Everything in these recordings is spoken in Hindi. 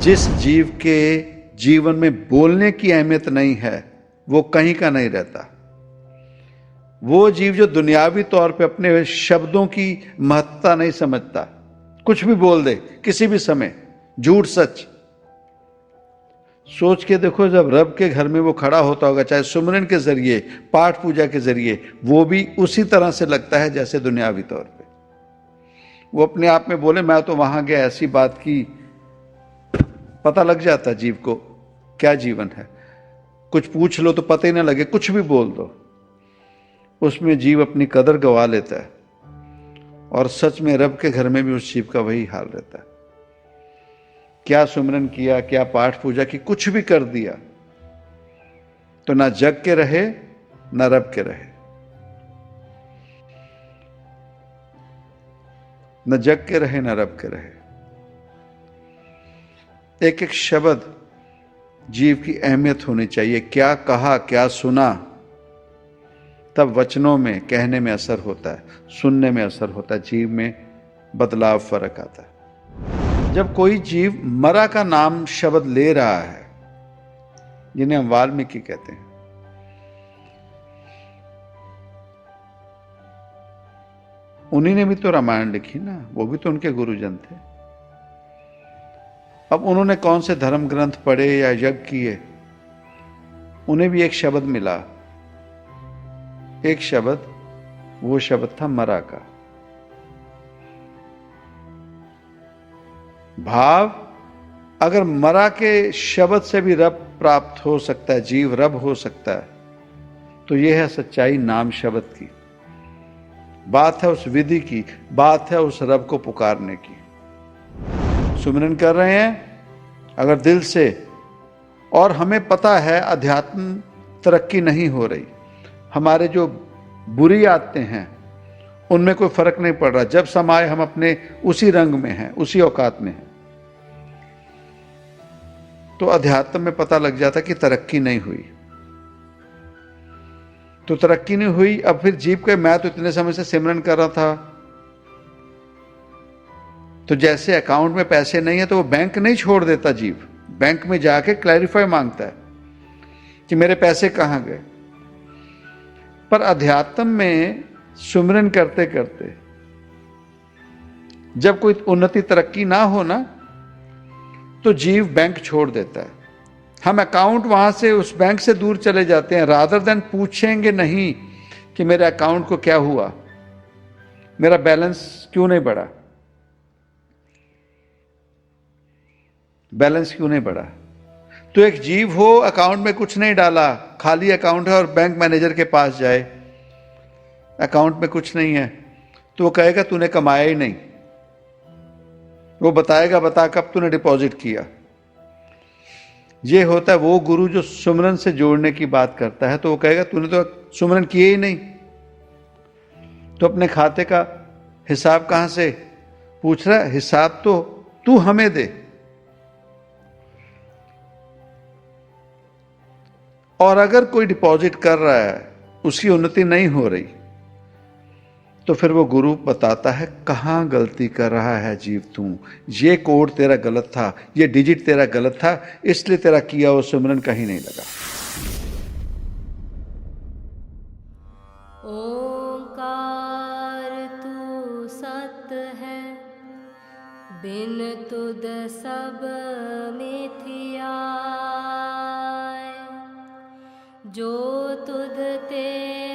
जिस जीव के जीवन में बोलने की अहमियत नहीं है वो कहीं का नहीं रहता। वो जीव जो दुनियावी तौर पे अपने शब्दों की महत्ता नहीं समझता, कुछ भी बोल दे किसी भी समय, झूठ सच। सोच के देखो, जब रब के घर में वो खड़ा होता होगा, चाहे सुमरन के जरिए, पाठ पूजा के जरिए, वो भी उसी तरह से लगता है जैसे दुनियावी तौर पे। वो अपने आप में बोले मैं तो वहां गया, ऐसी बात की पता लग जाता जीव को क्या जीवन है। कुछ पूछ लो तो पता ही ना लगे, कुछ भी बोल दो, उसमें जीव अपनी कदर गवा लेता है। और सच में रब के घर में भी उस जीव का वही हाल रहता है। क्या सुमरन किया, क्या पाठ पूजा की, कुछ भी कर दिया तो ना जग के रहे ना रब के रहे, न जग के रहे न रब के रहे। एक एक शब्द जीव की अहमियत होनी चाहिए। क्या कहा, क्या सुना, तब वचनों में, कहने में असर होता है, सुनने में असर होता है, जीव में बदलाव, फर्क आता है। जब कोई जीव मरा का नाम शब्द ले रहा है, जिन्हें हम वाल्मीकि कहते हैं, उन्हीं ने भी तो रामायण लिखी ना, वो भी तो उनके गुरुजन थे। अब उन्होंने कौन से धर्म ग्रंथ पढ़े या यज्ञ किए, उन्हें भी एक शब्द मिला, एक शब्द, वो शब्द था मरा का। भाव, अगर मरा के शब्द से भी रब प्राप्त हो सकता है, जीव रब हो सकता है, तो यह है सच्चाई नाम शब्द की। बात है उस विधि की, बात है उस रब को पुकारने की। सुमिरन कर रहे हैं अगर दिल से, और हमें पता है अध्यात्म तरक्की नहीं हो रही, हमारे जो बुरी आदतें हैं उनमें कोई फर्क नहीं पड़ रहा, जब समाये हम अपने उसी रंग में हैं, उसी औकात में हैं, तो अध्यात्म में पता लग जाता कि तरक्की नहीं हुई। तो तरक्की नहीं हुई। अब फिर जीव के, मैं तो इतने समय से सिमरन कर रहा था, तो जैसे अकाउंट में पैसे नहीं है तो वो बैंक नहीं छोड़ देता जीव, बैंक में जाके क्लैरिफाई मांगता है कि मेरे पैसे कहां गए। पर अध्यात्म में सुमिरन करते करते जब कोई उन्नति तरक्की ना हो ना, तो जीव बैंक छोड़ देता है। हम अकाउंट वहां से, उस बैंक से दूर चले जाते हैं, रादर देन पूछेंगे नहीं कि मेरे अकाउंट को क्या हुआ, मेरा बैलेंस क्यों नहीं बढ़ा, बैलेंस क्यों नहीं बढ़ा। तो एक जीव हो, अकाउंट में कुछ नहीं डाला, खाली अकाउंट है, और बैंक मैनेजर के पास जाए, अकाउंट में कुछ नहीं है, तो वो कहेगा तूने कमाया ही नहीं। वो बताएगा, बता कब तूने डिपॉजिट किया। ये होता है वो गुरु जो सुमरन से जोड़ने की बात करता है, तो वो कहेगा तूने तो सुमरन किए ही नहीं, तो अपने खाते का हिसाब कहां से पूछ रहा है, हिसाब तो तू हमें दे। और अगर कोई डिपॉजिट कर रहा है, उसकी उन्नति नहीं हो रही, तो फिर वो गुरु बताता है कहां गलती कर रहा है जीव तू, ये कोड तेरा गलत था, ये डिजिट तेरा गलत था, इसलिए तेरा किया वो सिमरन कहीं नहीं लगा। ओंकार तू सत है, बिन तुद सब मिथिया, जो तुद ते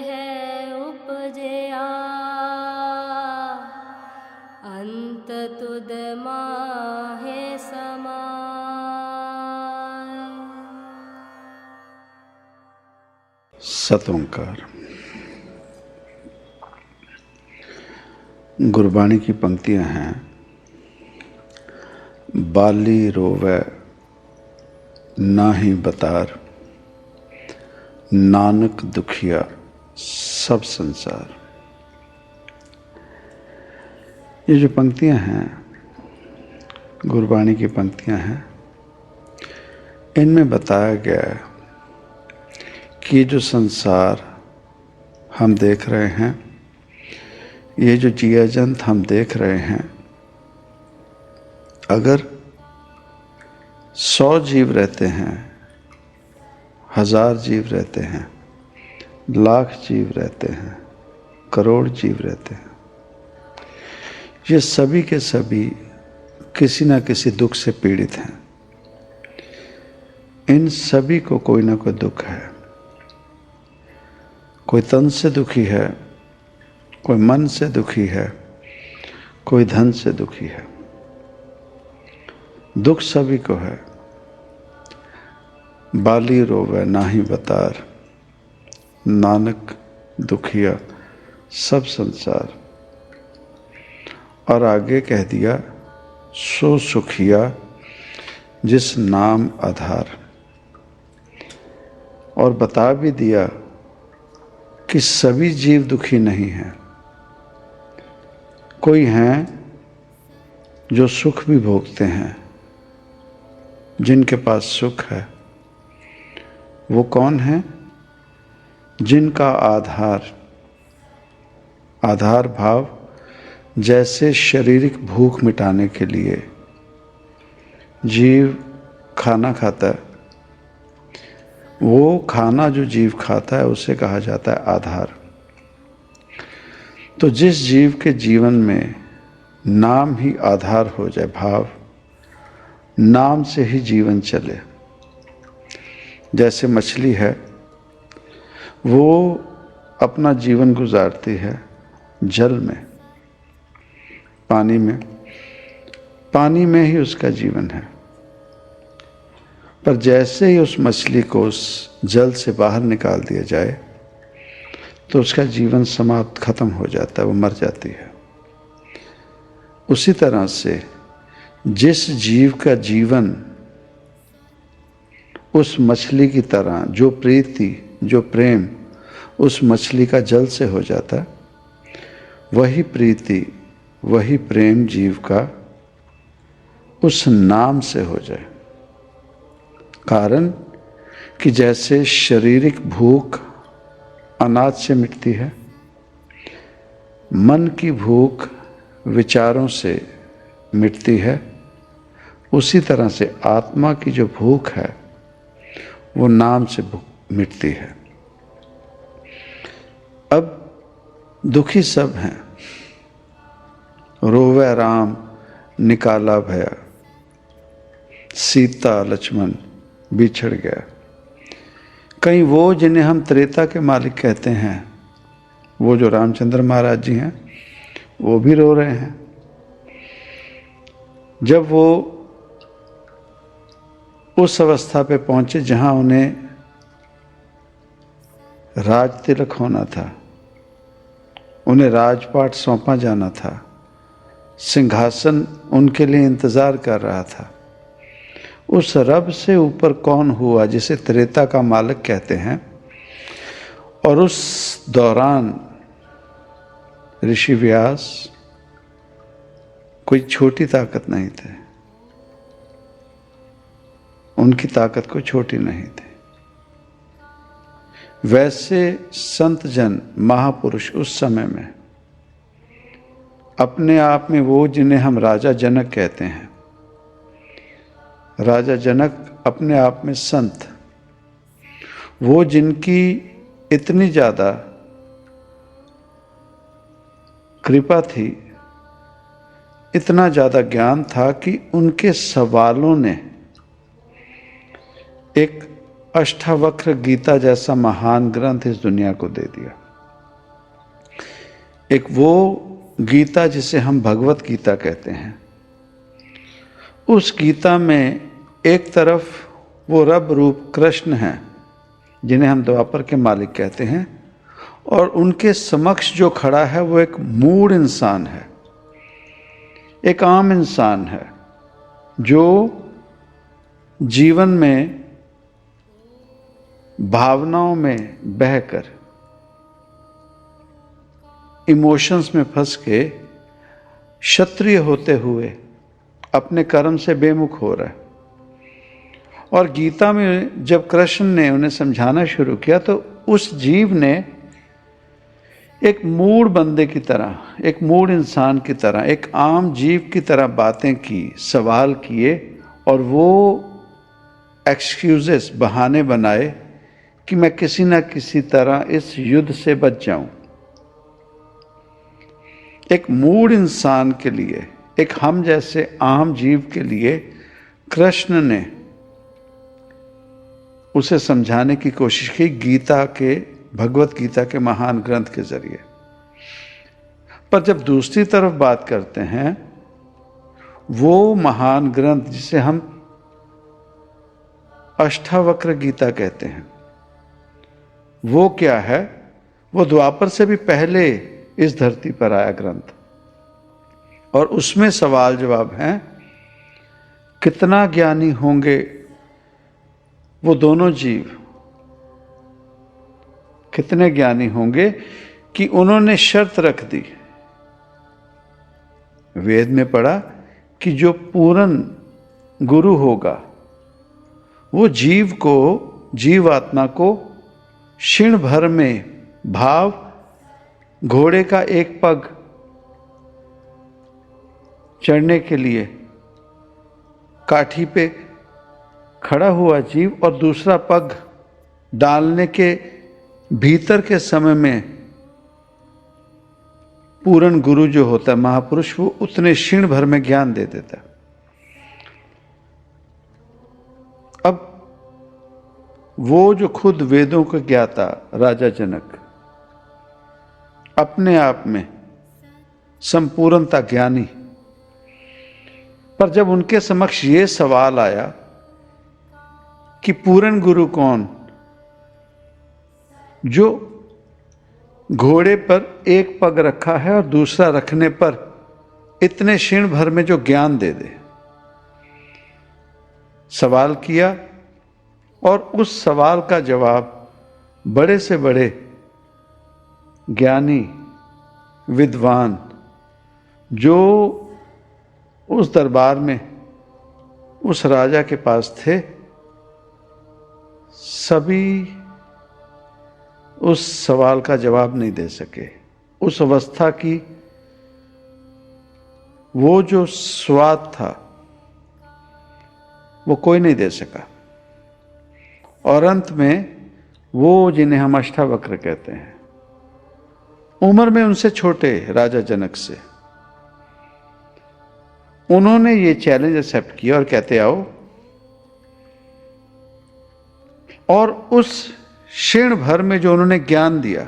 है उपजया, अंत तुद माहे समाय। सत ओंकार। गुरबाणी की पंक्तियां हैं, बाली रोवे नाहि बतार, नानक दुखिया सब संसार। ये जो पंक्तियां हैं, गुरबाणी की पंक्तियां हैं, इनमें बताया गया है कि जो संसार हम देख रहे हैं, ये जो जीव जंत हम देख रहे हैं, अगर 100 जीव रहते हैं, 1000 जीव रहते हैं, लाख जीव रहते हैं, करोड़ जीव रहते हैं। ये सभी के सभी किसी न किसी दुख से पीड़ित हैं। इन सभी को कोई ना कोई दुख है। कोई तन से दुखी है, कोई मन से दुखी है, कोई धन से दुखी है। दुख सभी को है। बाली रोवे नाही बतार, नानक दुखिया सब संसार। और आगे कह दिया, सो सुखिया जिस नाम आधार। और बता भी दिया कि सभी जीव दुखी नहीं हैं। कोई हैं जो सुख भी भोगते हैं, जिनके पास सुख है। वो कौन है? जिनका आधार भाव जैसे शारीरिक भूख मिटाने के लिए जीव खाना खाता है, वो खाना जो जीव खाता है उसे कहा जाता है आधार। तो जिस जीव के जीवन में नाम ही आधार हो जाए, भाव, नाम से ही जीवन चले। जैसे मछली है, वो अपना जीवन गुजारती है जल में, पानी में ही उसका जीवन है। पर जैसे ही उस मछली को उस जल से बाहर निकाल दिया जाए तो उसका जीवन समाप्त, खत्म हो जाता है, वो मर जाती है। उसी तरह से जिस जीव का जीवन उस मछली की तरह, जो प्रीति, जो प्रेम उस मछली का जल से हो जाता है, वही प्रीति, वही प्रेम जीव का उस नाम से हो जाए। कारण कि जैसे शारीरिक भूख अनाज से मिटती है, मन की भूख विचारों से मिटती है, उसी तरह से आत्मा की जो भूख है वो नाम से मिटती है। अब दुखी सब हैं। रोवे राम निकाला भया, सीता लक्ष्मण बिछड़ गया। कहीं वो जिन्हें हम त्रेता के मालिक कहते हैं, वो जो रामचंद्र महाराज जी हैं, वो भी रो रहे हैं। जब वो उस अवस्था पे पहुंचे जहां उन्हें राज तिलक होना था, उन्हें राजपाट सौंपा जाना था, सिंहासन उनके लिए इंतजार कर रहा था, उस रब से ऊपर कौन हुआ जिसे त्रेता का मालिक कहते हैं। और उस दौरान ऋषि व्यास कोई छोटी ताकत नहीं थे, उनकी ताकत कोई छोटी नहीं थी। वैसे संत जन, महापुरुष उस समय में अपने आप में वो जिन्हें हम राजा जनक कहते हैं, राजा जनक अपने आप में संत, वो जिनकी इतनी ज़्यादा कृपा थी, इतना ज़्यादा ज्ञान था कि उनके सवालों ने एक अष्टावक्र गीता जैसा महान ग्रंथ इस दुनिया को दे दिया। एक वो गीता जिसे हम भगवत गीता कहते हैं। उस गीता में एक तरफ वो रब रूप कृष्ण हैं, जिन्हें हम द्वापर के मालिक कहते हैं, और उनके समक्ष जो खड़ा है वो एक मूढ़ इंसान है, एक आम इंसान है, जो जीवन में भावनाओं में बहकर, इमोशंस में फंस के, क्षत्रिय होते हुए अपने कर्म से बेमुख हो रहा है। और गीता में जब कृष्ण ने उन्हें समझाना शुरू किया तो उस जीव ने एक मूढ़ बंदे की तरह, एक मूढ़ इंसान की तरह, एक आम जीव की तरह बातें की, सवाल किए, और वो एक्सक्यूजेस, बहाने बनाए कि मैं किसी ना किसी तरह इस युद्ध से बच जाऊं। एक मूढ़ इंसान के लिए, एक हम जैसे आम जीव के लिए कृष्ण ने उसे समझाने की कोशिश की गीता के, भगवत गीता के महान ग्रंथ के जरिए। पर जब दूसरी तरफ बात करते हैं, वो महान ग्रंथ जिसे हम अष्टावक्र गीता कहते हैं, वो क्या है? वो द्वापर से भी पहले इस धरती पर आया ग्रंथ, और उसमें सवाल जवाब हैं, कितना ज्ञानी होंगे वो दोनों जीव, कितने ज्ञानी होंगे कि उन्होंने शर्त रख दी। वेद में पढ़ा कि जो पूर्ण गुरु होगा वो जीव को, जीवात्मा को क्षण भर में भाव घोड़े का एक पग चढ़ने के लिए काठी पे खड़ा हुआ जीव और दूसरा पग डालने के भीतर के समय में पूर्ण गुरु जो होता है, महापुरुष, वो उतने क्षण भर में ज्ञान दे देता है। अब वो जो खुद वेदों का ज्ञाता राजा जनक, अपने आप में संपूर्णता ज्ञानी, पर जब उनके समक्ष ये सवाल आया कि पूर्ण गुरु कौन, जो घोड़े पर एक पग रखा है और दूसरा रखने पर इतने क्षण भर में जो ज्ञान दे दे, सवाल किया। और उस सवाल का जवाब बड़े से बड़े ज्ञानी विद्वान जो उस दरबार में उस राजा के पास थे, सभी उस सवाल का जवाब नहीं दे सके। उस अवस्था की वो जो स्वाद था वो कोई नहीं दे सका। और अंत में वो जिन्हें हम अष्टावक्र कहते हैं, उम्र में उनसे छोटे राजा जनक से, उन्होंने ये चैलेंज एक्सेप्ट किया और कहते आओ, और उस क्षण भर में जो उन्होंने ज्ञान दिया,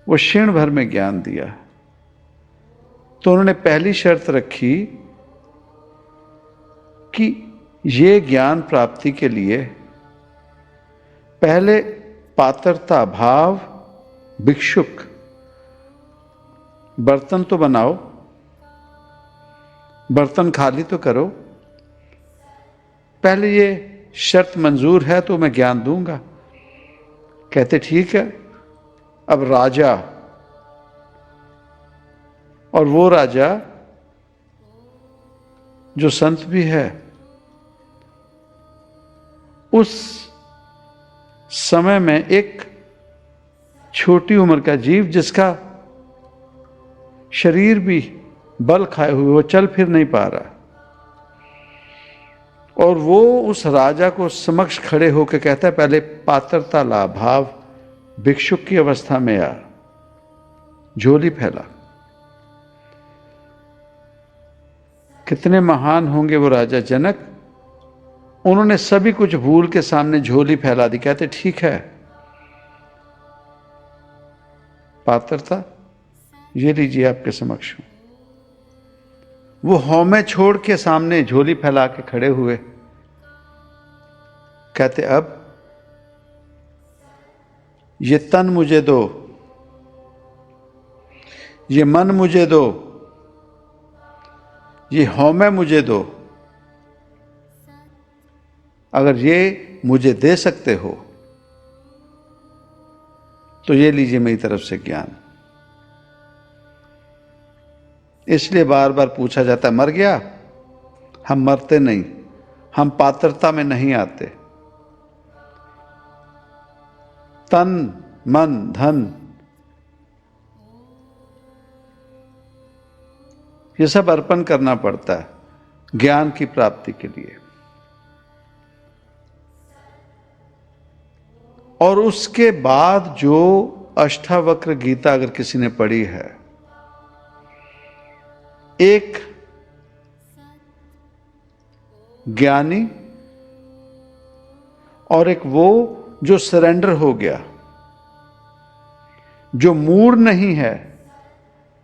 वो क्षण भर में ज्ञान दिया, तो उन्होंने पहली शर्त रखी कि ये ज्ञान प्राप्ति के लिए पहले पात्रता भाव, भिक्षुक, बर्तन तो बनाओ, बर्तन खाली तो करो, पहले ये शर्त मंजूर है तो मैं ज्ञान दूंगा। कहते ठीक है। अब राजा, और वो राजा जो संत भी है, उस समय में एक छोटी उम्र का जीव जिसका शरीर भी बल खाए हुए, वो चल फिर नहीं पा रहा, और वो उस राजा को समक्ष खड़े होकर कहता है पहले पात्रता ला, भाव भिक्षुक की अवस्था में आ, झोली फैला। कितने महान होंगे वो राजा जनक, उन्होंने सभी कुछ भूल के सामने झोली फैला दी। कहते ठीक है, पात्रता ये लीजिए आपके समक्ष। वो हौमे छोड़ के सामने झोली फैला के खड़े हुए। कहते अब ये तन मुझे दो, ये मन मुझे दो, ये हौमे मुझे दो। अगर ये मुझे दे सकते हो तो ये लीजिए मेरी तरफ से ज्ञान। इसलिए बार बार पूछा जाता है मर गया? हम मरते नहीं, हम पात्रता में नहीं आते। तन मन धन ये सब अर्पण करना पड़ता है ज्ञान की प्राप्ति के लिए। और उसके बाद जो अष्टावक्र गीता अगर किसी ने पढ़ी है, एक ज्ञानी और एक वो जो सरेंडर हो गया, जो मूढ़ नहीं है,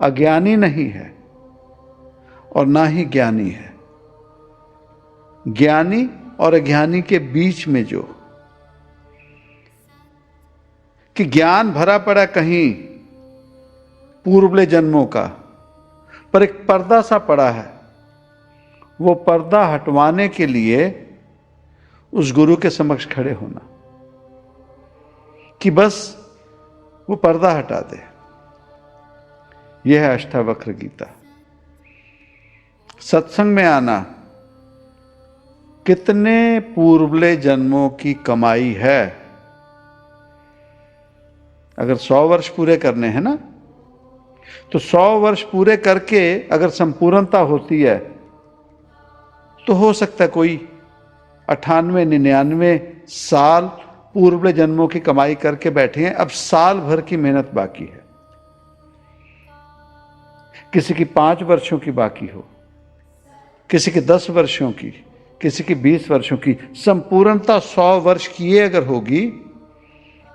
अज्ञानी नहीं है और ना ही ज्ञानी है, ज्ञानी और अज्ञानी के बीच में जो कि ज्ञान भरा पड़ा कहीं पूर्वले जन्मों का, पर एक पर्दा सा पड़ा है, वो पर्दा हटवाने के लिए उस गुरु के समक्ष खड़े होना कि बस वो पर्दा हटा दे। यह है अष्टावक्र गीता। सत्संग में आना कितने पूर्वले जन्मों की कमाई है। अगर 100 वर्ष पूरे करने हैं ना, तो 100 वर्ष पूरे करके अगर संपूर्णता होती है तो हो सकता है कोई 98-99 साल पूर्वले जन्मों की कमाई करके बैठे हैं, अब साल भर की मेहनत बाकी है। किसी की 5 वर्षों की बाकी हो, किसी की 10 वर्षों की, किसी की 20 वर्षों की, संपूर्णता 100 वर्ष की ये अगर होगी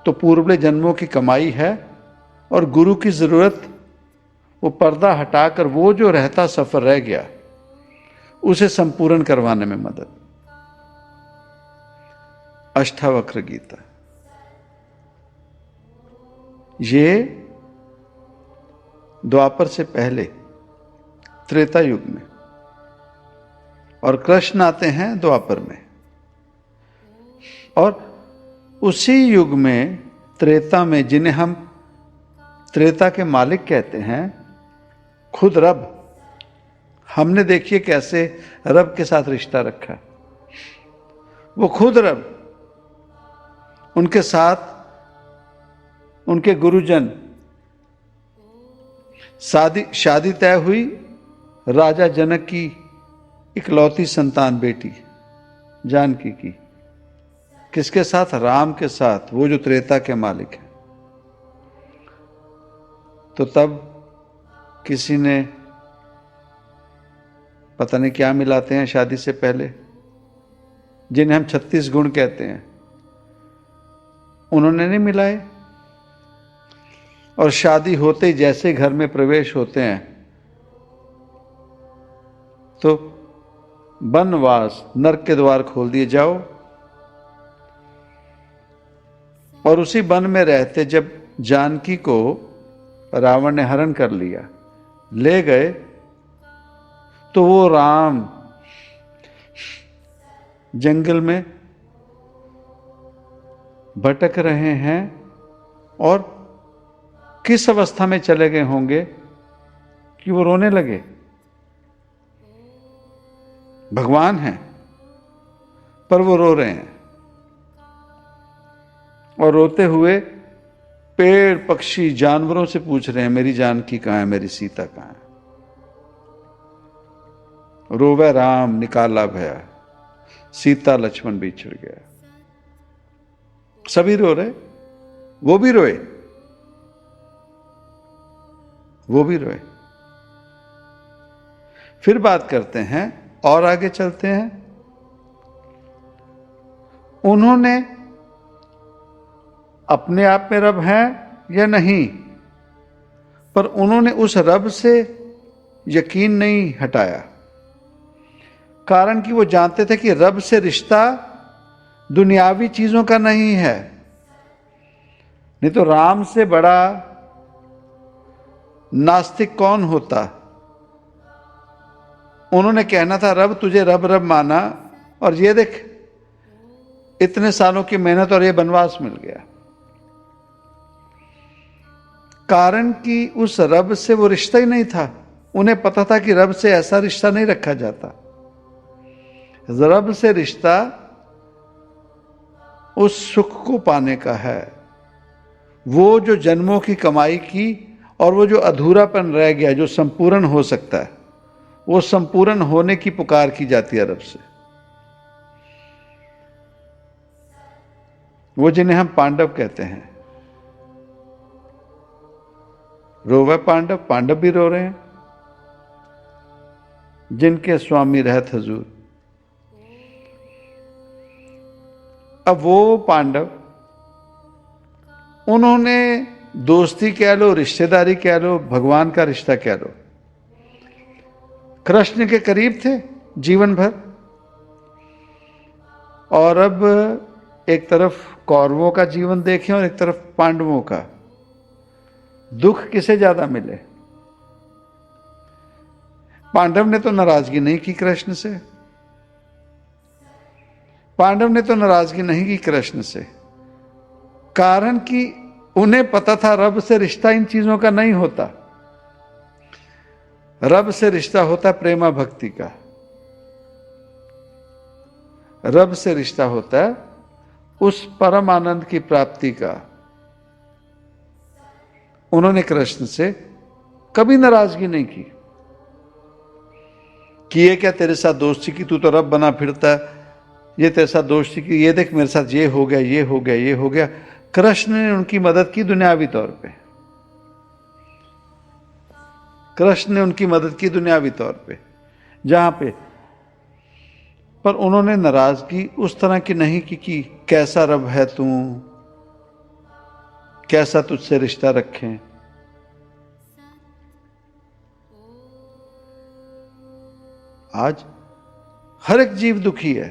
तो पूर्वले जन्मों की कमाई है। और गुरु की जरूरत वो पर्दा हटाकर वो जो रहता सफर रह गया उसे संपूर्ण करवाने में मदद। अष्टावक्र गीता ये द्वापर से पहले त्रेता युग में, और कृष्ण आते हैं द्वापर में, और उसी युग में त्रेता में, जिन्हें हम त्रेता के मालिक कहते हैं, खुद रब, हमने देखिए कैसे रब के साथ रिश्ता रखा। वो खुद रब, उनके साथ उनके गुरुजन, शादी तय हुई राजा जनक की इकलौती संतान बेटी जानकी की। किसके साथ? राम के साथ, वो जो त्रेता के मालिक है। तो तब किसी ने पता नहीं क्या मिलाते हैं शादी से पहले, जिन्हें हम 36 गुण कहते हैं, उन्होंने नहीं मिलाए। और शादी होते ही जैसे घर में प्रवेश होते हैं तो वनवास, नरक के द्वार खोल दिए, जाओ। और उसी वन में रहते जब जानकी को रावण ने हरण कर लिया, ले गए, तो वो राम जंगल में भटक रहे हैं और किस अवस्था में चले गए होंगे कि वो रोने लगे। भगवान हैं पर वो रो रहे हैं, और रोते हुए पेड़ पक्षी जानवरों से पूछ रहे हैं, मेरी जानकी कहाँ है, मेरी सीता कहाँ है। रोवे राम निकाला भया, सीता लक्ष्मण बिछड़ गया। सभी रो रहे, वो भी रोए, वो भी रोए। फिर बात करते हैं और आगे चलते हैं। उन्होंने अपने आप में रब हैं या नहीं, पर उन्होंने उस रब से यकीन नहीं हटाया, कारण कि वो जानते थे कि रब से रिश्ता दुनियावी चीजों का नहीं है। नहीं तो राम से बड़ा नास्तिक कौन होता। उन्होंने कहना था रब, तुझे रब रब माना, और ये देख इतने सालों की मेहनत और ये वनवास मिल गया। कारण कि उस रब से वो रिश्ता ही नहीं था। उन्हें पता था कि रब से ऐसा रिश्ता नहीं रखा जाता। रब से रिश्ता उस सुख को पाने का है, वो जो जन्मों की कमाई की और वो जो अधूरापन रह गया, जो संपूर्ण हो सकता है, वो संपूर्ण होने की पुकार की जाती है रब से। वो जिन्हें हम पांडव कहते हैं। रोवे पांडव, पांडव भी रो रहे हैं, जिनके स्वामी रहत हजूर। अब वो पांडव, उन्होंने दोस्ती कह लो, रिश्तेदारी कह लो, भगवान का रिश्ता कह लो, कृष्ण के करीब थे जीवन भर। और अब एक तरफ कौरवों का जीवन देखें और एक तरफ पांडवों का, दुख किसे ज्यादा मिले? पांडव ने तो नाराजगी नहीं की कृष्ण से, पांडव ने तो नाराजगी नहीं की कृष्ण से, कारण कि उन्हें पता था रब से रिश्ता इन चीजों का नहीं होता। रब से रिश्ता होता प्रेमा भक्ति का, रब से रिश्ता होता है उस परम आनंद की प्राप्ति का। उन्होंने कृष्ण से कभी नाराजगी नहीं की कि ये क्या तेरे साथ दोस्ती की, तू तो रब बना फिरता, ये तेरे साथ दोस्ती की, ये देख मेरे साथ ये हो गया, ये हो गया, ये हो गया। कृष्ण ने उनकी मदद की दुनियावी तौर पे, कृष्ण ने उनकी मदद की दुनियावी तौर पे, जहां पे, पर उन्होंने नाराजगी उस तरह की नहीं की कि कैसा रब है तू, कैसा तुझसे रिश्ता रखें। आज हर एक जीव दुखी है,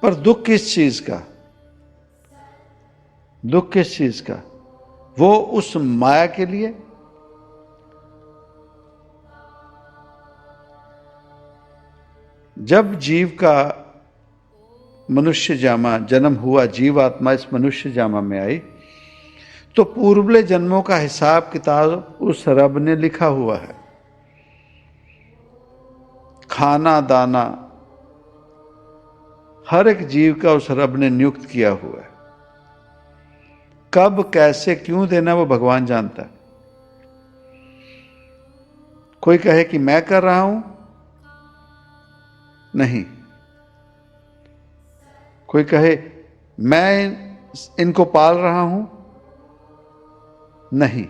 पर दुख किस चीज का? दुख किस चीज का? वो उस माया के लिए, जब जीव का मनुष्य जामा जन्म हुआ, जीव आत्मा इस मनुष्य जामा में आई, तो पूर्वले जन्मों का हिसाब किताब उस रब ने लिखा हुआ है। खाना दाना हर एक जीव का उस रब ने नियुक्त किया हुआ है। कब कैसे क्यों देना वो भगवान जानता है। कोई कहे कि मैं कर रहा हूं, नहीं। कोई कहे मैं इनको पाल रहा हूं, नहीं।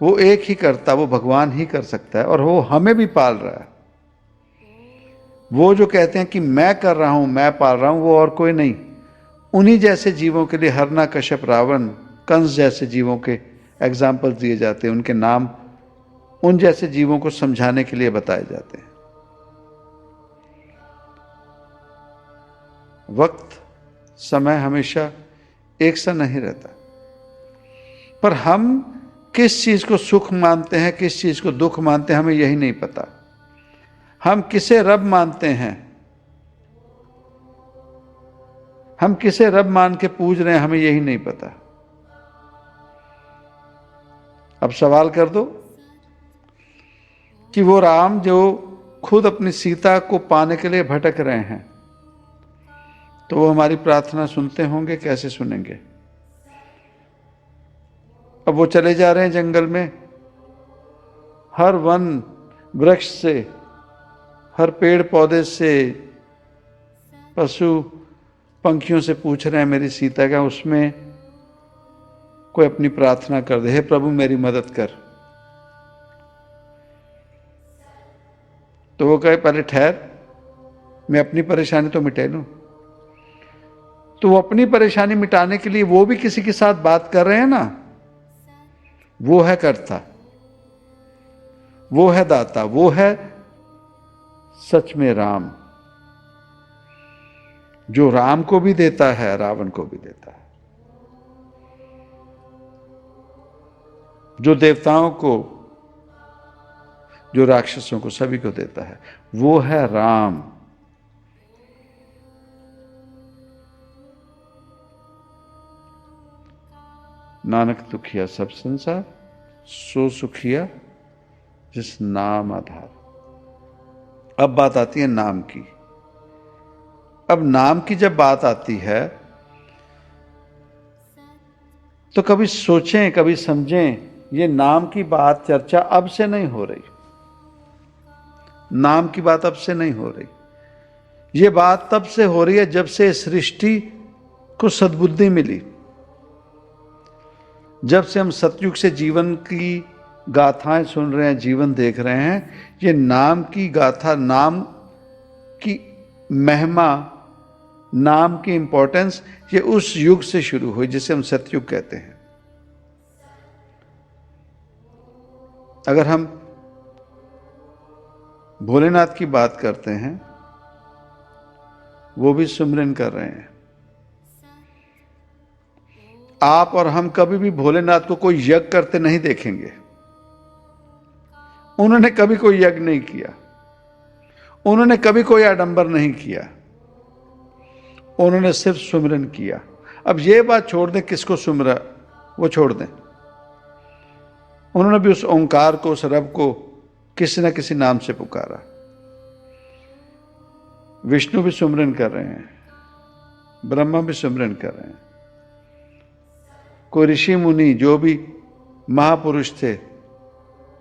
वो एक ही करता, वो भगवान ही कर सकता है, और वो हमें भी पाल रहा है। वो जो कहते हैं कि मैं कर रहा हूं, मैं पाल रहा हूं, वो और कोई नहीं। उन्हीं जैसे जीवों के लिए हरना, कश्यप, रावण, कंस जैसे जीवों के एग्जाम्पल दिए जाते हैं। उनके नाम उन जैसे जीवों को समझाने के लिए बताए जाते हैं। वक्त समय हमेशा एक सा नहीं रहता, पर हम किस चीज को सुख मानते हैं, किस चीज को दुख मानते हैं, हमें यही नहीं पता। हम किसे रब मानते हैं, हम किसे रब मान के पूज रहे हैं, हमें यही नहीं पता। अब सवाल कर दो कि वो राम जो खुद अपनी सीता को पाने के लिए भटक रहे हैं, तो वो हमारी प्रार्थना सुनते होंगे? कैसे सुनेंगे? अब वो चले जा रहे हैं जंगल में, हर वन वृक्ष से, हर पेड़ पौधे से, पशु पंखियों से पूछ रहे हैं मेरी सीता का, उसमें कोई अपनी प्रार्थना कर दे, हे प्रभु मेरी मदद कर। तो वो कहे पहले ठहर, मैं अपनी परेशानी तो मिटा लूं। तो वो अपनी परेशानी मिटाने के लिए वो भी किसी के साथ बात कर रहे हैं ना। वो है कर्ता, वो है दाता, वो है सच में राम, जो राम को भी देता है, रावण को भी देता है, जो देवताओं को, जो राक्षसों को, सभी को देता है, वो है राम। नानक दुखिया सब संसार, सो सुखिया जिस नाम आधार। अब बात आती है नाम की। अब नाम की जब बात आती है तो कभी सोचें, कभी समझें, ये नाम की बात, चर्चा अब से नहीं हो रही। नाम की बात अब से नहीं हो रही। ये बात तब से हो रही है जब से सृष्टि को सद्बुद्धि मिली, जब से हम सतयुग से जीवन की गाथाएं सुन रहे हैं, जीवन देख रहे हैं। ये नाम की गाथा, नाम की महिमा, नाम की इंपॉर्टेंस, ये उस युग से शुरू हुई जिसे हम सतयुग कहते हैं। अगर हम भोलेनाथ की बात करते हैं, वो भी सुमिरन कर रहे हैं। आप और हम कभी भी भोलेनाथ को कोई यज्ञ करते नहीं देखेंगे। उन्होंने कभी कोई यज्ञ नहीं किया, उन्होंने कभी कोई आडंबर नहीं किया, उन्होंने सिर्फ सुमिरन किया। अब ये बात छोड़ दें किसको सुमिरा, वो छोड़ दें। उन्होंने भी उस ओंकार को, उस रब को किसी न किसी नाम से पुकारा। विष्णु भी सुमिरन कर रहे हैं, ब्रह्मा भी सुमिरन कर रहे हैं, कोई ऋषि मुनि जो भी महापुरुष थे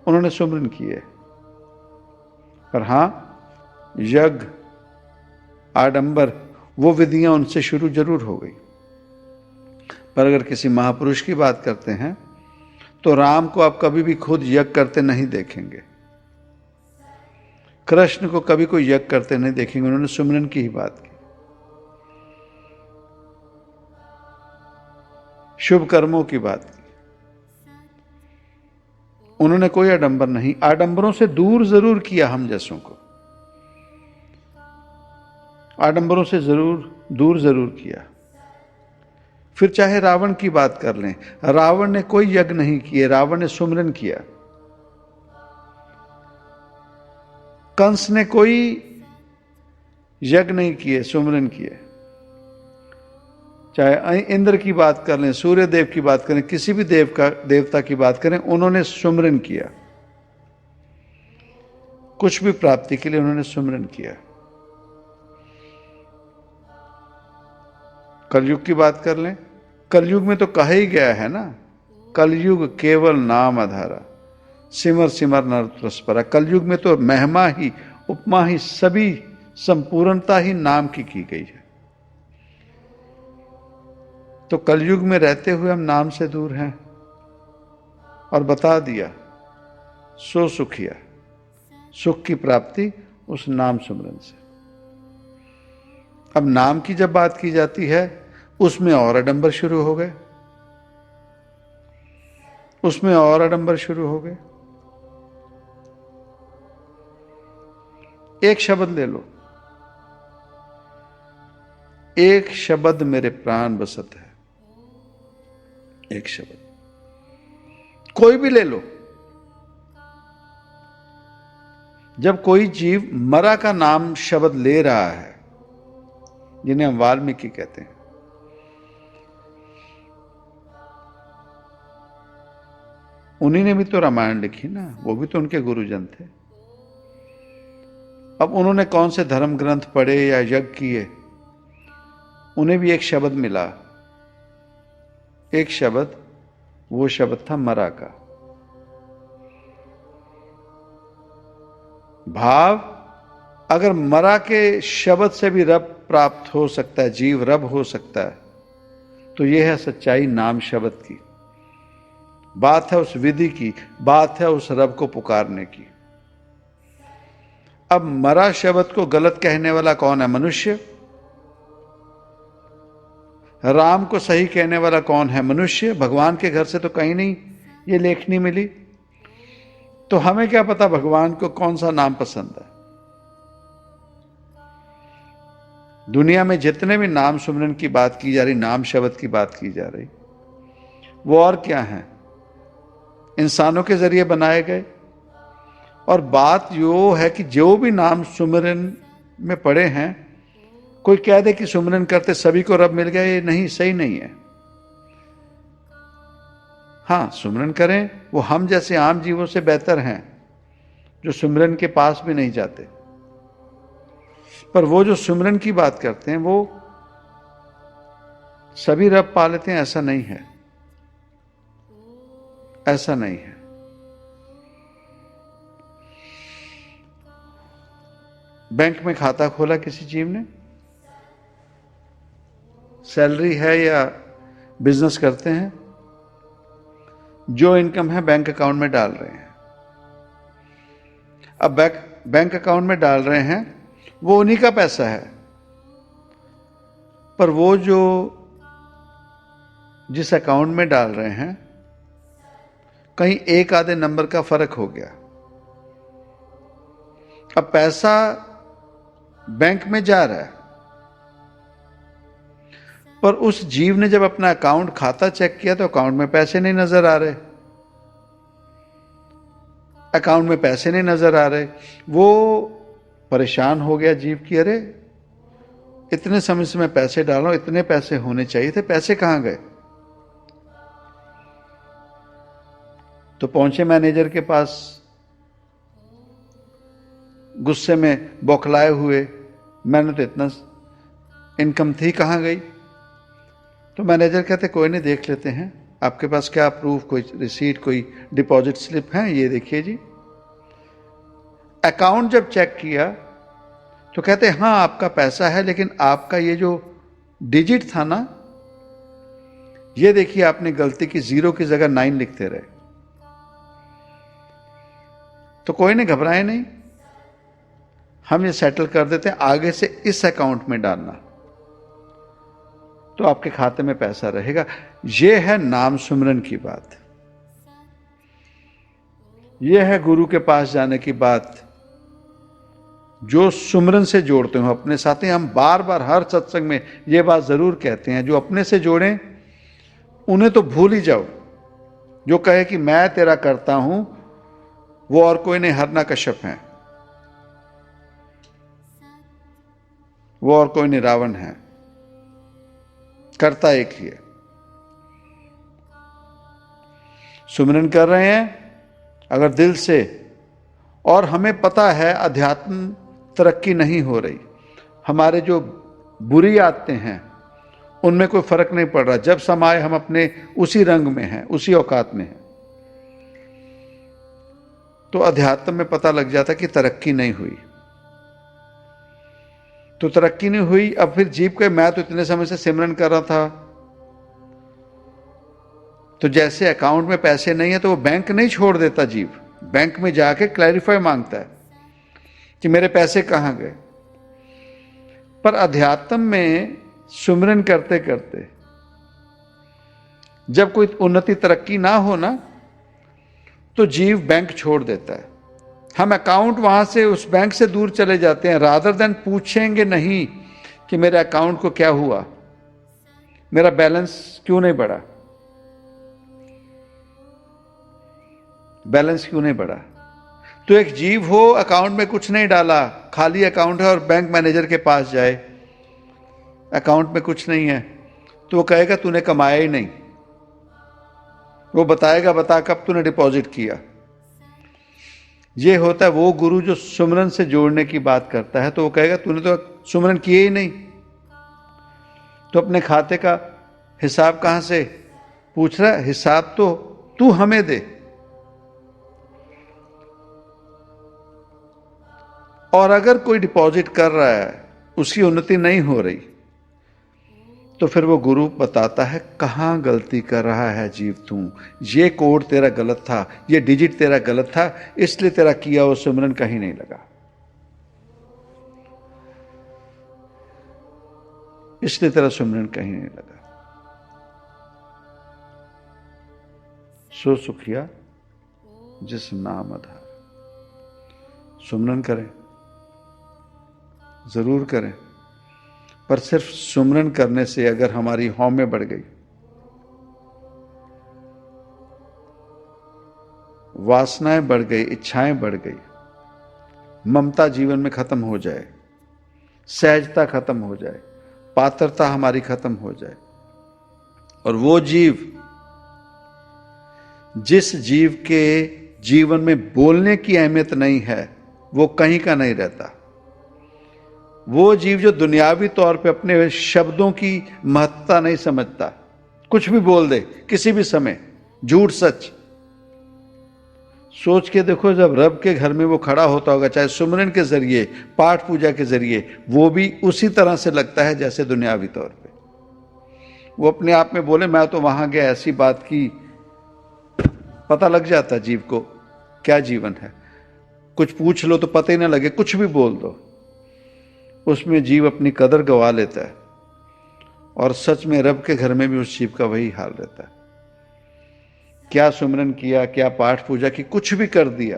उन्होंने सुमिरन किए। पर हां, यज्ञ, आडंबर, वो विधियां उनसे शुरू जरूर हो गई। पर अगर किसी महापुरुष की बात करते हैं तो राम को आप कभी भी खुद यज्ञ करते नहीं देखेंगे, कृष्ण को कभी कोई यज्ञ करते नहीं देखेंगे, उन्होंने सुमिरन की ही बात की। शुभ कर्मों की बात की, उन्होंने कोई आडंबर नहीं, आडंबरों से दूर जरूर किया हम जैसों को, आडंबरों से दूर जरूर किया। फिर चाहे रावण की बात कर लें, रावण ने कोई यज्ञ नहीं किए, रावण ने सुमिरन किया। कंस ने कोई यज्ञ नहीं किए, सुमिरन किए। चाहे इंद्र की बात कर लें, सूर्य देव की बात करें, किसी भी देवता की बात करें, उन्होंने सुमिरन किया। कुछ भी प्राप्ति के लिए उन्होंने सुमिरन किया। कलयुग की बात कर लें, कलयुग में तो कहा ही गया है ना, कलयुग केवल नाम आधारा, सिमर सिमर नर परस्परा। कलयुग में तो महिमा ही, उपमा ही, सभी संपूर्णता ही नाम की गई है। तो कलयुग में रहते हुए हम नाम से दूर हैं, और बता दिया सो सुखिया, सुख की प्राप्ति उस नाम सुमिरन से। अब नाम की जब बात की जाती है, उसमें और आडंबर शुरू हो गए, उसमें और आडंबर शुरू हो गए। एक शब्द ले लो, एक शब्द मेरे प्राण बसत है, एक शब्द, कोई भी ले लो। जब कोई जीव मरा का नाम शब्द ले रहा है, जिन्हें हम वाल्मीकि कहते हैं, उन्हीं ने भी तो रामायण लिखी ना, वो भी तो उनके गुरुजन थे। अब उन्होंने कौन से धर्म ग्रंथ पढ़े या यज्ञ किए, उन्हें भी एक शब्द मिला, एक शब्द, वो शब्द था मरा का। भाव, अगर मरा के शब्द से भी रब प्राप्त हो सकता है, जीव रब हो सकता है, तो यह है सच्चाई नाम शब्द की। बात है उस विधि की, बात है उस रब को पुकारने की। अब मरा शब्द को गलत कहने वाला कौन है? मनुष्य। राम को सही कहने वाला कौन है? मनुष्य। भगवान के घर से तो कहीं नहीं ये लेखनी मिली, तो हमें क्या पता भगवान को कौन सा नाम पसंद है। दुनिया में जितने भी नाम सुमिरन की बात की जा रही, नाम शब्द की बात की जा रही, वो और क्या है? इंसानों के जरिए बनाए गए। और बात यो है कि जो भी नाम सुमिरन में पड़े हैं, कोई कह दे कि सुमिरन करते सभी को रब मिल गया, ये नहीं, सही नहीं है। हाँ, सुमिरन करें, वो हम जैसे आम जीवों से बेहतर हैं जो सुमिरन के पास भी नहीं जाते। पर वो जो सुमिरन की बात करते हैं, वो सभी रब पा लेते हैं, ऐसा नहीं है, ऐसा नहीं है। बैंक में खाता खोला किसी जीव ने, सैलरी है या बिजनेस करते हैं, जो इनकम है बैंक अकाउंट में डाल रहे हैं। अब बैंक अकाउंट में डाल रहे हैं, वो उन्हीं का पैसा है, पर वो जो जिस अकाउंट में डाल रहे हैं, कहीं एक आधे नंबर का फर्क हो गया। अब पैसा बैंक में जा रहा है, पर उस जीव ने जब अपना अकाउंट खाता चेक किया तो अकाउंट में पैसे नहीं नजर आ रहे, अकाउंट में पैसे नहीं नजर आ रहे। वो परेशान हो गया जीव की, अरे इतने समय से मैं पैसे डाला हूं, इतने पैसे होने चाहिए थे, पैसे कहां गए। तो पहुंचे मैनेजर के पास, गुस्से में बौखलाए हुए, मैंने तो इतना इनकम थी, कहां गई। तो मैनेजर कहते कोई नहीं, देख लेते हैं, आपके पास क्या प्रूफ, कोई रिसीट, कोई डिपॉजिट स्लिप है, ये देखिए जी। अकाउंट जब चेक किया तो कहते हाँ आपका पैसा है, लेकिन आपका ये जो डिजिट था ना, ये देखिए आपने गलती की, 0 की जगह 9 लिखते रहे। तो कोई नहीं, घबराए नहीं, हम ये सेटल कर देते हैं, आगे से इस अकाउंट में डालना तो आपके खाते में पैसा रहेगा। ये है नाम सुमरन की बात, यह है गुरु के पास जाने की बात, जो सुमरन से जोड़ते हो अपने साथ। हम बार बार हर सत्संग में यह बात जरूर कहते हैं, जो अपने से जोड़ें उन्हें तो भूल ही जाओ। जो कहे कि मैं तेरा करता हूं, वो और कोई नहीं, हिरण्यकश्यप है, वो और कोई नहीं, रावण है, करता एक ही है। सुमिरन कर रहे हैं अगर दिल से, और हमें पता है अध्यात्म तरक्की नहीं हो रही, हमारे जो बुरी आदतें हैं उनमें कोई फर्क नहीं पड़ रहा, जब समाये हम अपने उसी रंग में हैं, उसी औकात में हैं, तो अध्यात्म में पता लग जाता कि तरक्की नहीं हुई। तो तरक्की नहीं हुई। अब फिर जीव के, मैं तो इतने समय से सिमरन कर रहा था, तो जैसे अकाउंट में पैसे नहीं है तो वो बैंक नहीं छोड़ देता जीव, बैंक में जाके क्लैरिफाई मांगता है कि मेरे पैसे कहां गए। पर अध्यात्म में सुमिरन करते करते जब कोई उन्नति तरक्की ना हो ना, तो जीव बैंक छोड़ देता है। हम अकाउंट वहां से, उस बैंक से दूर चले जाते हैं, रादर देन पूछेंगे नहीं कि मेरे अकाउंट को क्या हुआ, मेरा बैलेंस क्यों नहीं बढ़ा, बैलेंस क्यों नहीं बढ़ा। तो एक जीव हो, अकाउंट में कुछ नहीं डाला, खाली अकाउंट है, और बैंक मैनेजर के पास जाए, अकाउंट में कुछ नहीं है, तो वो कहेगा तूने कमाया ही नहीं। वो बताएगा, बता कब तूने डिपॉजिट किया। ये होता है वो गुरु जो सुमरन से जोड़ने की बात करता है, तो वो कहेगा तूने तो सुमरन किए ही नहीं, तो अपने खाते का हिसाब कहां से पूछ रहा है, हिसाब तो तू हमें दे। और अगर कोई डिपॉजिट कर रहा है, उसकी उन्नति नहीं हो रही, तो फिर वो गुरु बताता है कहां गलती कर रहा है जीव तू, ये कोड तेरा गलत था, ये डिजिट तेरा गलत था, इसलिए तेरा किया वो सिमरन कहीं नहीं लगा, इसलिए तेरा सिमरन कहीं नहीं लगा। सो सुखिया जिस नाम आधार। सुमरन करें, जरूर करें, पर सिर्फ सुमरन करने से अगर हमारी हौमें बढ़ गई, वासनाएं बढ़ गई, इच्छाएं बढ़ गई, ममता जीवन में खत्म हो जाए, सहजता खत्म हो जाए, पात्रता हमारी खत्म हो जाए, और वो जीव, जिस जीव के जीवन में बोलने की अहमियत नहीं है, वो कहीं का नहीं रहता। वो जीव जो दुनियावी तौर पे अपने शब्दों की महत्ता नहीं समझता, कुछ भी बोल दे किसी भी समय, झूठ सच, सोच के देखो, जब रब के घर में वो खड़ा होता होगा, चाहे सुमरन के जरिए, पाठ पूजा के जरिए, वो भी उसी तरह से लगता है जैसे दुनियावी तौर पे। वो अपने आप में बोले मैं तो वहां गया, ऐसी बात की पता लग जाता जीव को क्या जीवन है। कुछ पूछ लो तो पता ही ना लगे, कुछ भी बोल दो, उसमें जीव अपनी कदर गवा लेता है। और सच में रब के घर में भी उस जीव का वही हाल रहता है। क्या सुमरन किया, क्या पाठ पूजा की, कुछ भी कर दिया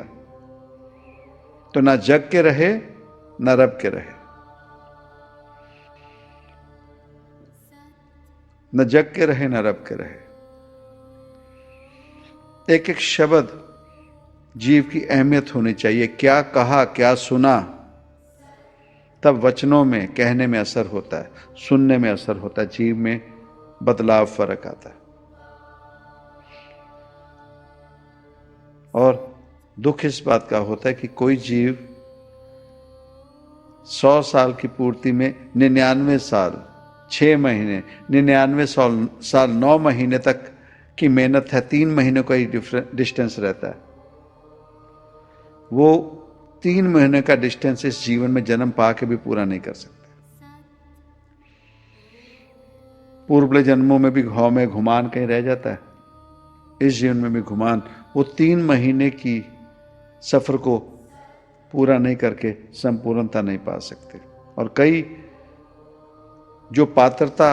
तो ना जग के रहे ना रब के रहे, न जग के रहे न रब के रहे। एक एक शब्द जीव की अहमियत होनी चाहिए। क्या कहा, क्या सुना, तब वचनों में, कहने में असर होता है, सुनने में असर होता है, जीव में बदलाव, फर्क आता है। और दुख इस बात का होता है कि कोई जीव 100 साल की पूर्ति में 99 साल 6 महीने, 99 साल 9 महीने तक की मेहनत है, 3 महीने का ही डिस्टेंस रहता है। वो 3 महीने का डिस्टेंस इस जीवन में जन्म पा के भी पूरा नहीं कर सकते। पूर्व जन्मों में भी घाव में घुमान कहीं रह जाता है, इस जीवन में भी घुमान। वो 3 महीने की सफर को पूरा नहीं करके संपूर्णता नहीं पा सकते। और कई जो पात्रता,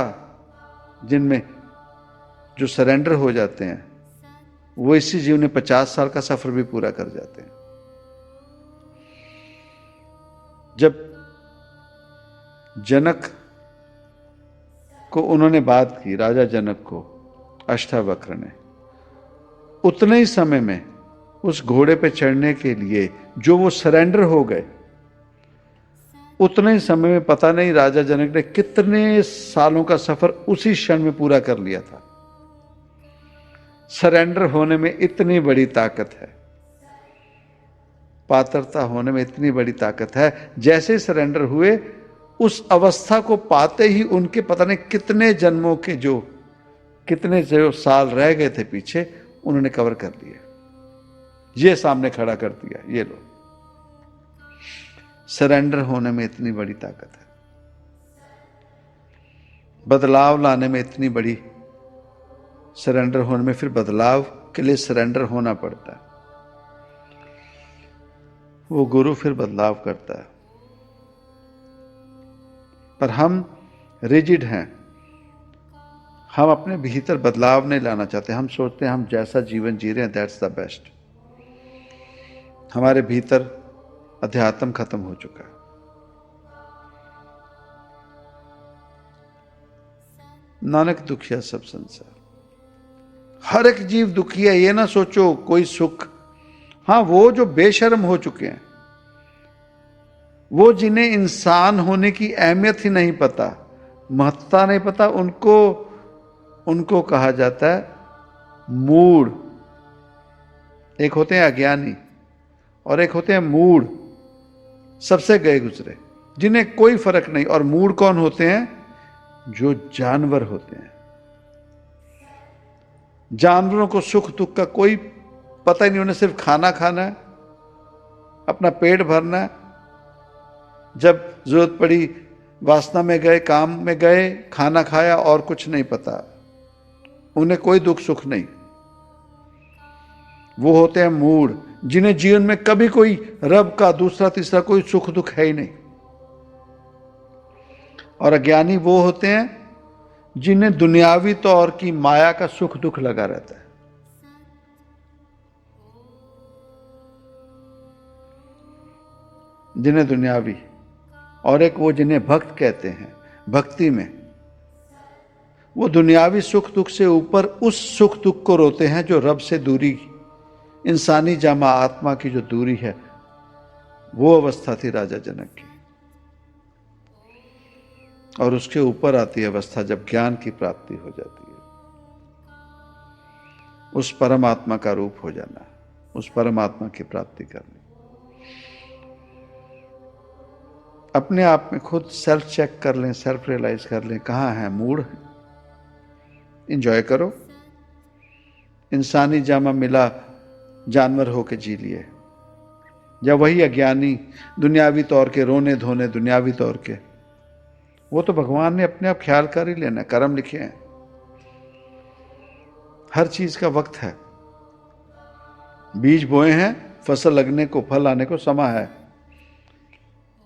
जिनमें जो सरेंडर हो जाते हैं, वो इसी जीवन में 50 साल का सफर भी पूरा कर जाते हैं। जब जनक को उन्होंने बात की, राजा जनक को अष्टावक्र ने, उतने ही समय में उस घोड़े पे चढ़ने के लिए जो वो सरेंडर हो गए, उतने ही समय में पता नहीं राजा जनक ने कितने सालों का सफर उसी क्षण में पूरा कर लिया था। सरेंडर होने में इतनी बड़ी ताकत है, पात्रता होने में इतनी बड़ी ताकत है। जैसे सरेंडर हुए, उस अवस्था को पाते ही उनके पता नहीं कितने जन्मों के कितने जो साल रह गए थे पीछे, उन्होंने कवर कर लिए। ये सामने खड़ा कर दिया, ये लो। सरेंडर होने में इतनी बड़ी ताकत है, बदलाव लाने में इतनी बड़ी, सरेंडर होने में फिर बदलाव के लिए सरेंडर होना पड़ता है। वो गुरु फिर बदलाव करता है। पर हम रिजिड हैं, हम अपने भीतर बदलाव नहीं लाना चाहते। हम सोचते हैं हम जैसा जीवन जी रहे हैं दैट्स द बेस्ट। हमारे भीतर अध्यात्म खत्म हो चुका है। नानक दुखिया सब संसार, हर एक जीव दुखी है। ये ना सोचो कोई सुख। हाँ, वो जो बेशर्म हो चुके हैं, वो जिन्हें इंसान होने की अहमियत ही नहीं पता, महत्ता नहीं पता, उनको कहा जाता है मूढ़। एक होते हैं अज्ञानी और एक होते हैं मूढ़, सबसे गए गुजरे, जिन्हें कोई फर्क नहीं। और मूढ़ कौन होते हैं? जो जानवर होते हैं। जानवरों को सुख दुख का कोई पता ही नहीं, उन्हें सिर्फ खाना खाना है, अपना पेट भरना है। जब जरूरत पड़ी वासना में गए, काम में गए, खाना खाया, और कुछ नहीं पता। उन्हें कोई दुख सुख नहीं। वो होते हैं मूढ़, जिन्हें जीवन में कभी कोई रब का दूसरा तीसरा कोई सुख दुख है ही नहीं। और अज्ञानी वो होते हैं जिन्हें दुनियावी तौर की माया का सुख दुख लगा रहता है। जिन्हें दुनियावी, और एक वो जिन्हें भक्त कहते हैं। भक्ति में वो दुनियावी सुख दुख से ऊपर उस सुख दुख को रोते हैं जो रब से दूरी, इंसानी जामा आत्मा की जो दूरी है। वो अवस्था थी राजा जनक की। और उसके ऊपर आती है अवस्था जब ज्ञान की प्राप्ति हो जाती है, उस परमात्मा का रूप हो जाना, उस परमात्मा की प्राप्ति करनी। अपने आप में खुद सेल्फ चेक कर लें, सेल्फ रियलाइज कर लें, कहाँ है मूड। एंजॉय करो। इंसानी जामा मिला जानवर होके जी लिए, या वही अज्ञानी दुनियावी तौर के रोने धोने दुनियावी तौर के, वो तो भगवान ने अपने आप ख्याल कर ही लेना, कर्म लिखे हैं। हर चीज का वक्त है, बीज बोए हैं, फसल लगने को फल आने को समा है।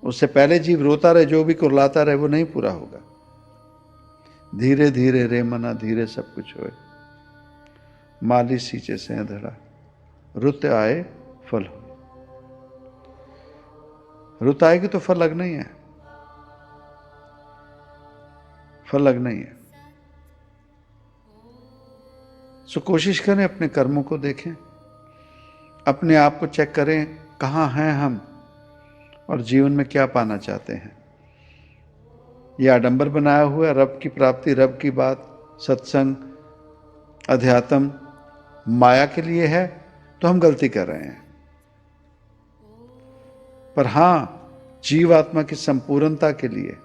उससे पहले जीव रोता रहे, जो भी कुरलाता रहे, वो नहीं पूरा होगा। धीरे धीरे रे मना धीरे सब कुछ होए, माली सींचे से धड़ा, रुत आए फल हो। रुत आएगी तो फल लगना ही है, फल लगना ही है। सो कोशिश करें, अपने कर्मों को देखें, अपने आप को चेक करें, कहाँ हैं हम और जीवन में क्या पाना चाहते हैं। यह आडंबर बनाया हुआ रब की प्राप्ति, रब की बात, सत्संग, अध्यात्म माया के लिए है, तो हम गलती कर रहे हैं। पर हां, जीवात्मा की संपूर्णता के लिए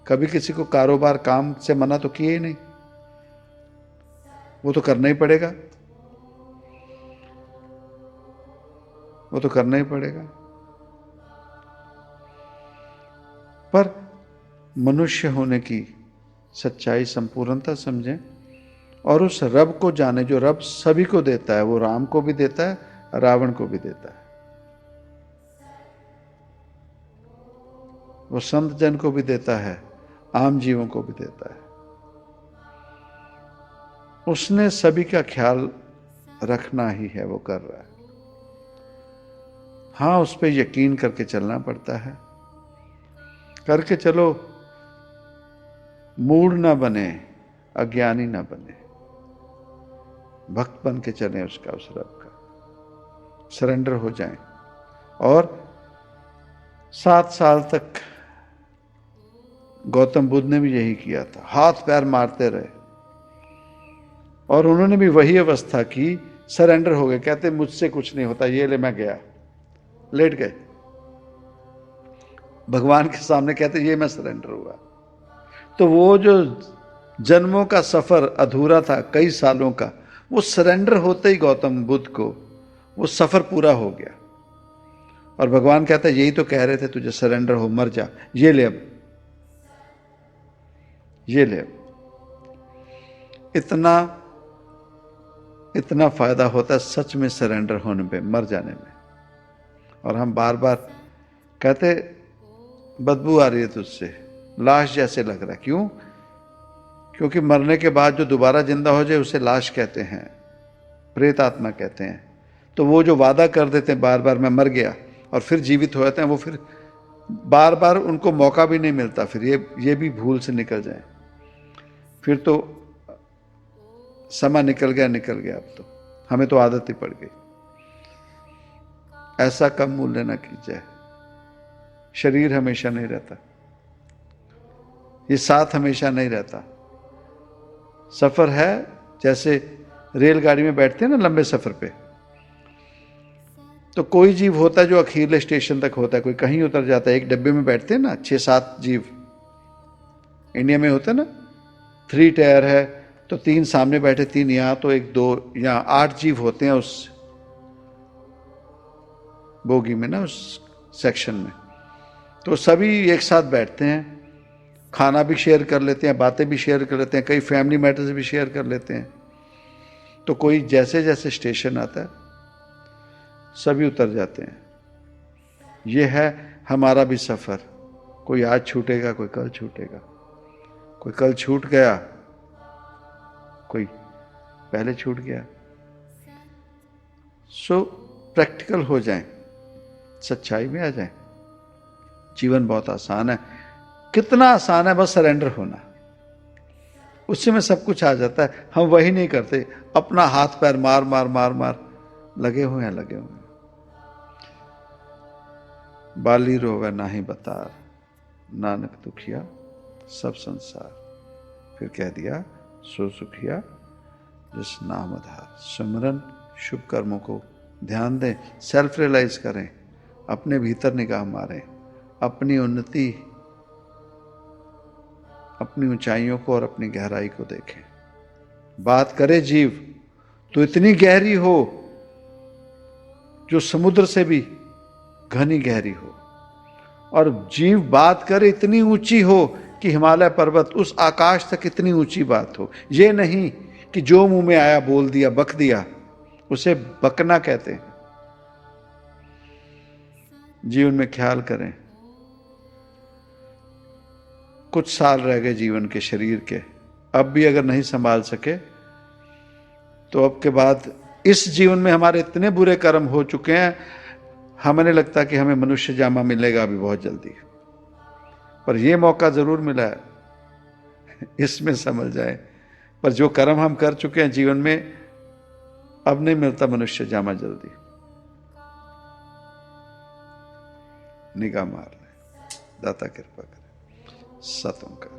कभी किसी को कारोबार काम से मना तो किए ही नहीं, वो तो करना ही पड़ेगा, वो तो करना ही पड़ेगा। पर मनुष्य होने की सच्चाई, संपूर्णता समझें और उस रब को जाने जो रब सभी को देता है। वो राम को भी देता है, रावण को भी देता है, वो संत जन को भी देता है, आम जीवों को भी देता है। उसने सभी का ख्याल रखना ही है, वो कर रहा है। हाँ, उस पर यकीन करके चलना पड़ता है। करके चलो, मूढ़ ना बने, अज्ञानी ना बने, भक्त बन के चलें उसका, उस रब का सरेंडर हो जाएं। और 7 साल तक गौतम बुद्ध ने भी यही किया था, हाथ पैर मारते रहे और उन्होंने भी वही अवस्था की, सरेंडर हो गए। कहते मुझसे कुछ नहीं होता, ये ले मैं गया, लेट गए भगवान के सामने, कहते ये मैं सरेंडर हुआ। तो वो जो जन्मों का सफर अधूरा था, कई सालों का, वो सरेंडर होते ही गौतम बुद्ध को वो सफर पूरा हो गया। और भगवान कहता है यही तो कह रहे थे तुझे सरेंडर हो, मर जा, ये ले अब, ये ले अब। इतना फायदा होता है सच में सरेंडर होने पे, मर जाने में। और हम बार बार कहते बदबू आ रही है तुझसे, लाश जैसे लग रहा है। क्यों? क्योंकि मरने के बाद जो दोबारा जिंदा हो जाए उसे लाश कहते हैं, प्रेत आत्मा कहते हैं। तो वो जो वादा कर देते हैं बार बार मैं मर गया और फिर जीवित हो जाते हैं, वो फिर बार बार उनको मौका भी नहीं मिलता फिर ये भी भूल से निकल जाए। फिर तो समा निकल गया, अब तो हमें तो आदत ही पड़ गई। ऐसा कम मूल्य ना कीजिए। शरीर हमेशा नहीं रहता, ये साथ हमेशा नहीं रहता। सफर है, जैसे रेलगाड़ी में बैठते हैं ना लंबे सफर पे, तो कोई जीव होता है जो अखीरले स्टेशन तक होता है, कोई कहीं उतर जाता है। एक डब्बे में बैठते हैं ना 6-7 जीव, इंडिया में होता है ना, 3 टायर है तो 3 सामने बैठे, 3 यहां, तो 1-2 यहां, 8 जीव होते हैं उस बोगी में ना, उस सेक्शन में। तो सभी एक साथ बैठते हैं, खाना भी शेयर कर लेते हैं, बातें भी शेयर कर लेते हैं, कई फैमिली मैटर्स भी शेयर कर लेते हैं। तो कोई जैसे जैसे स्टेशन आता है सभी उतर जाते हैं। ये है हमारा भी सफर, कोई आज छूटेगा, कोई कल छूटेगा, कोई कल छूट गया, कोई पहले छूट गया। सो प्रैक्टिकल हो जाएं, सच्चाई में आ जाएं। जीवन बहुत आसान है। कितना आसान है, बस सरेंडर होना, उससे में सब कुछ आ जाता है। हम वही नहीं करते, अपना हाथ पैर मार मार मार मार लगे हुए हैं। बाली रोवे नाही बतार, नानक दुखिया सब संसार। फिर कह दिया सो सुखिया जिस नाम आधार। सुमरन, शुभ कर्मों को ध्यान दें, सेल्फ रियलाइज करें, अपने भीतर निगाह मारें, अपनी उन्नति, अपनी ऊंचाइयों को और अपनी गहराई को देखें। बात करे जीव तो इतनी गहरी हो जो समुद्र से भी घनी गहरी हो, और जीव बात करे इतनी ऊंची हो कि हिमालय पर्वत उस आकाश तक इतनी ऊंची बात हो। ये नहीं कि जो मुंह में आया बोल दिया, बक दिया, उसे बकना कहते हैं। जीवन में ख्याल करें, कुछ साल रह गए जीवन के, शरीर के, अब भी अगर नहीं संभाल सके तो अब के बाद इस जीवन में हमारे इतने बुरे कर्म हो चुके हैं, हमें नहीं लगता कि हमें मनुष्य जामा मिलेगा अभी बहुत जल्दी। पर यह मौका जरूर मिला है, इसमें समझ जाए। पर जो कर्म हम कर चुके हैं जीवन में, अब नहीं मिलता मनुष्य जामा जल्दी। निगाह मार ले, दाता कृपा करे। सत ओंकार।